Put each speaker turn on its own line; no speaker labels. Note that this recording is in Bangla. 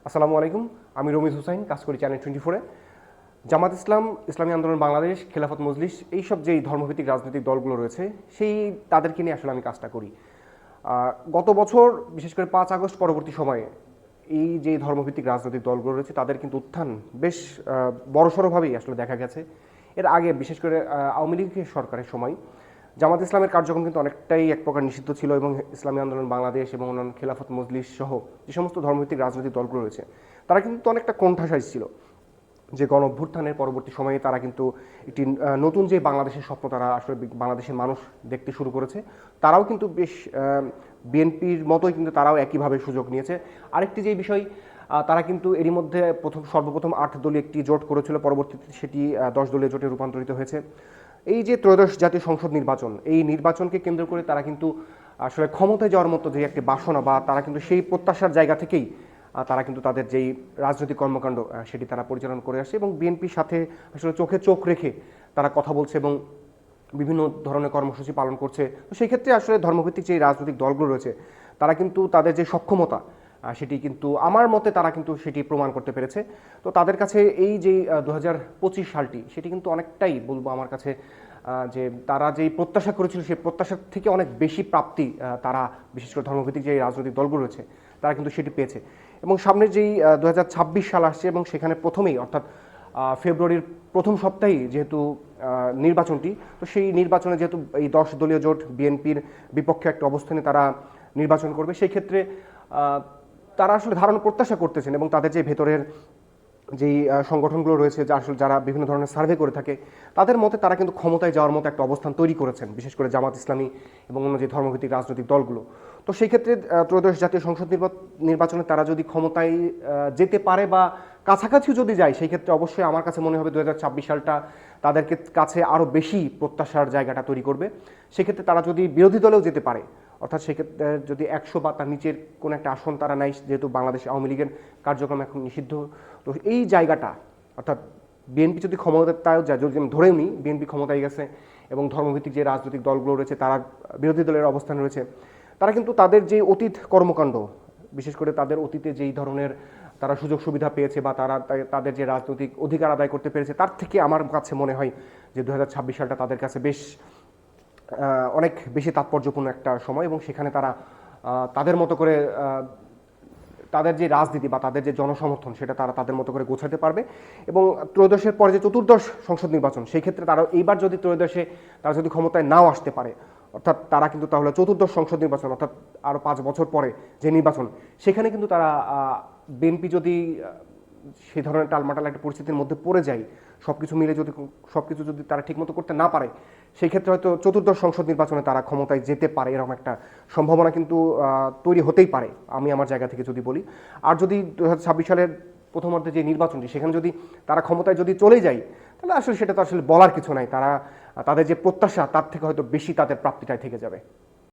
আসসালামু আলাইকুম। আমি রমিজ হুসাইন, কাজ করি চ্যানেল 24-এ। জামাত ইসলাম, ইসলামী আন্দোলন বাংলাদেশ, খেলাফত মজলিস, এইসব যেই ধর্মভিত্তিক রাজনৈতিক দলগুলো রয়েছে তাদেরকে নিয়ে আসলে আমি কাজটা করি। গত বছর বিশেষ করে 5 আগস্ট পরবর্তী সময়ে এই যে ধর্মভিত্তিক রাজনৈতিক দলগুলো রয়েছে তাদের কিন্তু উত্থান বেশ বড়সড়ভাবেই আসলে দেখা গেছে। এর আগে বিশেষ করে আওয়ামী লীগ সরকারের সময় জামাত ইসলামের কার্যক্রম কিন্তু অনেকটাই এক প্রকার নিষিদ্ধ ছিল এবং ইসলামী আন্দোলন বাংলাদেশ এবং অন্যান্য খেলাফত মজলিস সহ যে সমস্ত ধর্মভিত্তিক রাজনৈতিক দলগুলো রয়েছে তারা কিন্তু অনেকটা কোণঠাসায় ছিল। যে গণ অভ্যুত্থানের পরবর্তী সময়ে তারা কিন্তু একটি নতুন যে বাংলাদেশের স্বপ্ন তারা আসলে বাংলাদেশের মানুষ দেখতে শুরু করেছে, তারাও কিন্তু বেশ বিএনপির মতোই কিন্তু তারাও একইভাবে সুযোগ নিয়েছে। আরেকটি যে বিষয়, তারা কিন্তু এরই মধ্যে সর্বপ্রথম 8 দলীয় একটি জোট করেছিল, পরবর্তীতে সেটি 10 দলীয় জোটে রূপান্তরিত হয়েছে। এই যে ত্রয়োদশ জাতীয় সংসদ নির্বাচন, এই নির্বাচনকে কেন্দ্র করে তারা কিন্তু আসলে ক্ষমতায় যাওয়ার মতো যে একটি বাসনা বা তারা কিন্তু সেই প্রত্যাশার জায়গা থেকেই তারা কিন্তু তাদের যেই রাজনৈতিক কর্মকাণ্ড সেটি তারা পরিচালনা করে আসে এবং বিএনপির সাথে আসলে চোখে চোখ রেখে তারা কথা বলছে এবং বিভিন্ন ধরনের কর্মসূচি পালন করছে। তো সেই ক্ষেত্রে আসলে ধর্মভিত্তিক যে রাজনৈতিক দলগুলো রয়েছে তারা কিন্তু তাদের যে সক্ষমতা সেটি কিন্তু আমার মতে তারা কিন্তু সেটি প্রমাণ করতে পেরেছে। তো তাদের কাছে এই যে 2025 সালটি সেটি কিন্তু অনেকটাই বলবো আমার কাছে যে তারা যেই প্রত্যাশা করেছিল সেই প্রত্যাশার থেকে অনেক বেশি প্রাপ্তি তারা বিশেষ করে ধর্মভিত্তিক যে রাজনৈতিক দলগুলো রয়েছে তারা কিন্তু সেটি পেয়েছে। এবং সামনের যেই 2026 সাল আসছে এবং সেখানে প্রথমেই অর্থাৎ ফেব্রুয়ারির প্রথম সপ্তাহেই যেহেতু নির্বাচনটি, তো সেই নির্বাচনে যেহেতু এই 10 দলীয় জোট বিএনপির বিপক্ষে একটা অবস্থানে তারা নির্বাচন করবে, সেই ক্ষেত্রে তারা আসলে ধারণা প্রত্যাশা করতেছেন এবং তাদের যে ভেতরের যেই সংগঠনগুলো রয়েছে যা আসলে যারা বিভিন্ন ধরনের সার্ভে করে থাকে তাদের মতে তারা কিন্তু ক্ষমতায় যাওয়ার মতো একটা অবস্থান তৈরি করেছেন, বিশেষ করে জামাত ইসলামী এবং অন্য যে ধর্মভিত্তিক রাজনৈতিক দলগুলো। তো সেই ক্ষেত্রে ত্রয়োদশ জাতীয় সংসদ নির্বাচনে তারা যদি ক্ষমতায় যেতে পারে বা কাছাকাছিও যদি যায়, সেই ক্ষেত্রে অবশ্যই আমার কাছে মনে হবে 2026 সালটা তাদেরকে কাছে আরও বেশি প্রত্যাশার জায়গাটা তৈরি করবে। সেক্ষেত্রে তারা যদি বিরোধী দলেও যেতে পারে, অর্থাৎ সেক্ষেত্রে যদি 100 বা তার নিচের কোনো একটা আসন তারা নেয়, যেহেতু বাংলাদেশ আওয়ামী লীগের কার্যক্রম এখন নিষিদ্ধ, তো এই জায়গাটা অর্থাৎ বিএনপি যদি ক্ষমতায় যায়, যদি আমি ধরেও নিই বিএনপি ক্ষমতায় গেছে এবং ধর্মভিত্তিক যে রাজনৈতিক দলগুলো রয়েছে তারা বিরোধী দলের অবস্থানে রয়েছে, তারা কিন্তু তাদের যে অতীত কর্মকাণ্ড, বিশেষ করে তাদের অতীতে যেই ধরনের তারা সুযোগ সুবিধা পেয়েছে বা তারা তাদের যে রাজনৈতিক অধিকার আদায় করতে পেরেছে, তার থেকে আমার কাছে মনে হয় যে 2026 সালটা তাদের কাছে বেশ অনেক বেশি তাৎপর্যপূর্ণ একটা সময় এবং সেখানে তারা তাদের মতো করে তাদের যে রাজনীতি বা তাদের যে জনসমর্থন সেটা তারা তাদের মতো করে গোছাতে পারবে। এবং ত্রয়োদশের পরে যে চতুর্দশ সংসদ নির্বাচন, সেই ক্ষেত্রে তারা এইবার যদি ত্রয়োদশে তারা যদি ক্ষমতায় নাও আসতে পারে, অর্থাৎ তারা কিন্তু তাহলে চতুর্দশ সংসদ নির্বাচন অর্থাৎ আরও 5 বছর পরে যে নির্বাচন, সেখানে কিন্তু তারা বিএনপি যদি সেই ধরনের টালমাটাল একটা পরিস্থিতির মধ্যে পড়ে যায়, সব কিছু যদি তারা ঠিকমতো করতে না পারে, সেই ক্ষেত্রে হয়তো চতুর্দশ সংসদ নির্বাচনে তারা ক্ষমতায় যেতে পারে, এরকম একটা সম্ভাবনা কিন্তু তৈরি হতেই পারে আমি আমার জায়গা থেকে যদি বলি। আর যদি 2026 সালের প্রথমার্ধে যে নির্বাচনটি সেখানে যদি তারা ক্ষমতায় যদি চলে যায়, তাহলে আসলে সেটা তো আসলে বলার কিছু নাই, তারা তাদের যে প্রত্যাশা তার থেকে হয়তো বেশি তাদের প্রাপ্তিটাই থেকে যাবে।